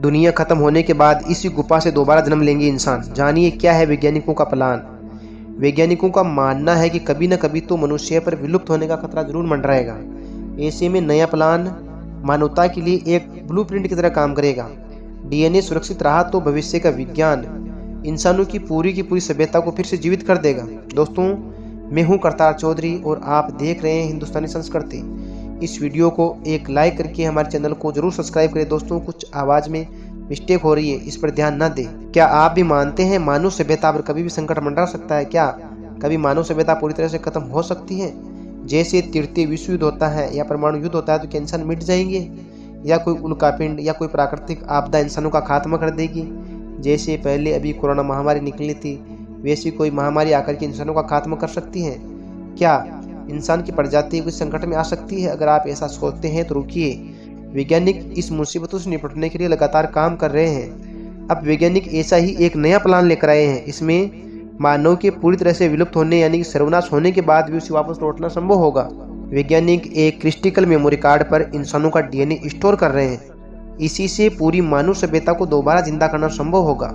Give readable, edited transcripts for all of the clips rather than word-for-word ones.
दुनिया खत्म होने के बाद इसी गुफा से दोबारा जन्म लेंगे इंसान। जानिए क्या है वैज्ञानिकों का प्लान। वैज्ञानिकों का मानना है कि कभी न कभी तो मनुष्य पर विलुप्त होने का खतरा जरूर मंडराएगा। ऐसे में नया प्लान मानवता के लिए एक ब्लूप्रिंट की तरह काम करेगा। डीएनए सुरक्षित रहा तो भविष्य का विज्ञान इंसानों की पूरी सभ्यता को फिर से जीवित कर देगा। दोस्तों, मैं हूं करतार चौधरी और आप देख रहे हैं हिंदुस्तानी संस्कृति। इस वीडियो को एक लाइक करके हमारे चैनल को जरूर सब्सक्राइब करें। दोस्तों, कुछ आवाज़ में मिस्टेक हो रही है, इस पर ध्यान न दें। क्या आप भी मानते हैं मानव सभ्यता पर कभी भी संकट मंडरा सकता है? क्या कभी मानव सभ्यता पूरी तरह से खत्म हो सकती है? जैसे तृतीय विश्व युद्ध होता है या परमाणु युद्ध होता है तो क्या इंसान मिट जाएंगे, या कोई उल्कापिंड या कोई प्राकृतिक आपदा इंसानों का खात्मा कर देगी? जैसे पहले अभी कोरोना महामारी निकली थी, वैसी कोई महामारी आकर के इंसानों का खात्मा कर सकती है? क्या इंसान की प्रजाति कुछ संकट में आ सकती है? अगर आप ऐसा सोचते हैं तो रुकिए, वैज्ञानिक इस मुसीबतों से निपटने के लिए लगातार काम कर रहे हैं। अब वैज्ञानिक ऐसा ही एक नया प्लान लेकर आए हैं। इसमें मानव के पूरी तरह से विलुप्त होने यानी कि सर्वनाश होने के बाद भी उसे वापस लौटना संभव होगा। वैज्ञानिक एक क्रिस्टल मेमोरी कार्ड पर इंसानों का डीएनए स्टोर कर रहे हैं। इसी से पूरी मानव सभ्यता को दोबारा जिंदा करना संभव होगा।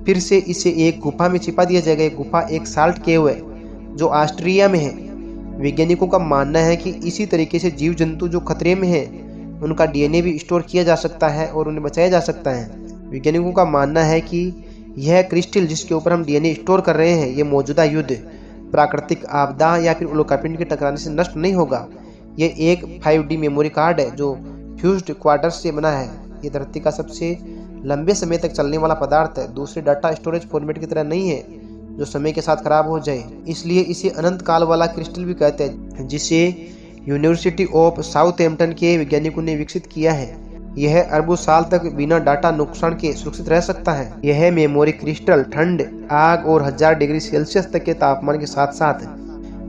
फिर से इसे एक गुफा में छिपा दिया जाएगा। एक गुफा एक साल्ट केव है जो ऑस्ट्रिया में है। वैज्ञानिकों का मानना है कि इसी तरीके से जीव जंतु जो खतरे में है उनका डीएनए भी स्टोर किया जा सकता है और उन्हें बचाया जा सकता है। वैज्ञानिकों का मानना है कि यह क्रिस्टल जिसके ऊपर हम डीएनए स्टोर कर रहे हैं, ये मौजूदा युद्ध, प्राकृतिक आपदा या फिर उल्कापिंड के टकराने से नष्ट नहीं होगा। यह एक 5D मेमोरी कार्ड है जो फ्यूज्ड क्वार्टर्स से बना है। ये धरती का सबसे लंबे समय तक चलने वाला पदार्थ है। दूसरे डाटा स्टोरेज फॉर्मेट की तरह नहीं है जो समय के साथ खराब हो जाए। इसलिए इसे अनंत काल वाला क्रिस्टल भी कहते हैं, जिसे यूनिवर्सिटी ऑफ साउथहैम्पटन के वैज्ञानिकों ने विकसित किया है। यह अरबों साल तक बिना डाटा नुकसान के सुरक्षित रह सकता है। यह मेमोरी क्रिस्टल ठंड, आग और 1000 डिग्री सेल्सियस तक के तापमान के साथ साथ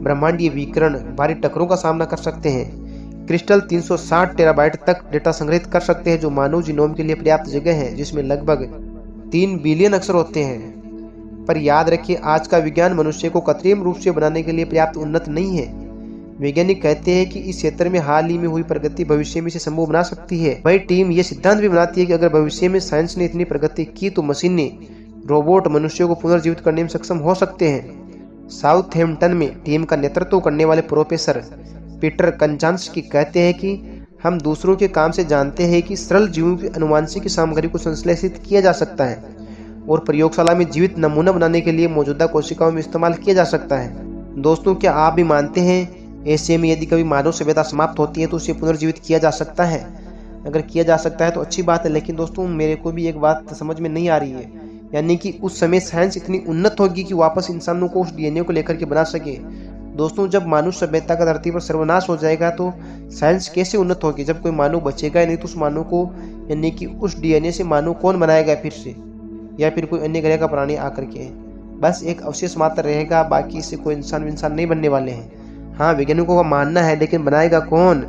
ब्रह्मांडीय विकिरण, भारी टक्करों का सामना कर सकते हैं। क्रिस्टल 360 टेराबाइट तक डेटा संग्रहित कर सकते हैं, जो मानव जीनोम के लिए पर्याप्त जगह है, जिसमें लगभग 3 बिलियन अक्षर होते हैं। पर याद रखिए, आज का विज्ञान मनुष्य को कृत्रिम रूप से बनाने के लिए पर्याप्त उन्नत नहीं है। वैज्ञानिक कहते हैं कि इस क्षेत्र में हाल ही में हुई प्रगति भविष्य में इसे संभव बना सकती है। वही टीम ये सिद्धांत भी बनाती है कि अगर भविष्य में साइंस ने इतनी प्रगति की तो मशीनें, रोबोट मनुष्यों को पुनर्जीवित करने में सक्षम हो सकते हैं। साउथहैम्पटन में टीम का नेतृत्व करने वाले प्रोफेसर पीटर कंचांस्की कहते हैं कि हम दूसरों के काम से जानते हैं कि सरल जीवों की अनुवांशिक सामग्री को संश्लेषित किया जा सकता है और प्रयोगशाला में जीवित नमूना बनाने के लिए मौजूदा कोशिकाओं में इस्तेमाल किया जा सकता है। दोस्तों, क्या आप भी मानते हैं ऐसे में यदि कभी मानव सभ्यता समाप्त होती है तो उसे पुनर्जीवित किया जा सकता है? अगर किया जा सकता है तो अच्छी बात है, लेकिन दोस्तों मेरे को भी एक बात समझ में नहीं आ रही है, यानी कि उस समय साइंस इतनी उन्नत होगी कि वापस इंसानों को उस डीएनए को लेकर के बना सके। दोस्तों, जब मानव सभ्यता का धरती पर सर्वनाश हो जाएगा तो साइंस कैसे उन्नत होगी? जब कोई मानव बचेगा ही नहीं तो उस मानव को, यानी कि उस डीएनए से मानव कौन बनाएगा फिर से? या फिर कोई अन्य ग्रह का प्राणी आकर के बस एक अवशेष मात्र रहेगा, बाकी इससे कोई इंसान नहीं बनने वाले हैं। हाँ, वैज्ञानिकों का मानना है, लेकिन बनाएगा कौन?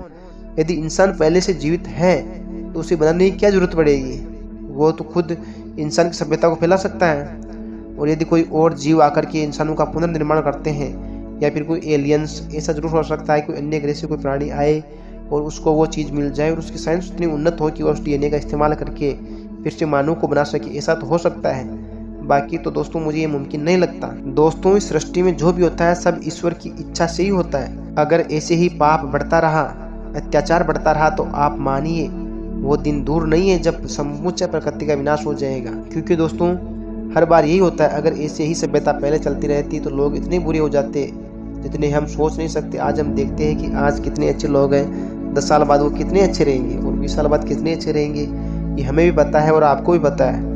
यदि इंसान पहले से जीवित है तो उसे बनाने की क्या जरूरत पड़ेगी? वो तो खुद इंसान की सभ्यता को फैला सकता है। और यदि कोई और जीव आकर के इंसानों का पुनर्निर्माण करते हैं या फिर कोई एलियंस, ऐसा जरूर हो सकता है कोई अन्य ग्रह से कोई प्राणी आए और उसको वो चीज़ मिल जाए और उसकी साइंस इतनी उन्नत हो कि वो उस डीएनए का इस्तेमाल करके फिर से मानव को बना सके। ऐसा तो हो सकता है, बाकी तो दोस्तों मुझे ये मुमकिन नहीं लगता। दोस्तों, इस सृष्टि में जो भी होता है सब ईश्वर की इच्छा से ही होता है। अगर ऐसे ही पाप बढ़ता रहा, अत्याचार बढ़ता रहा तो आप मानिए वो दिन दूर नहीं है जब समूचा प्रकृति का विनाश हो जाएगा। क्योंकि दोस्तों हर बार यही होता है, अगर ऐसे ही सभ्यता पहले चलती रहती तो लोग इतने बुरे हो जाते जितने हम सोच नहीं सकते। आज हम देखते हैं कि आज कितने अच्छे लोग हैं, 10 साल बाद वो कितने अच्छे रहेंगे और 20 साल बाद कितने अच्छे रहेंगे, ये हमें भी पता है और आपको भी पता है।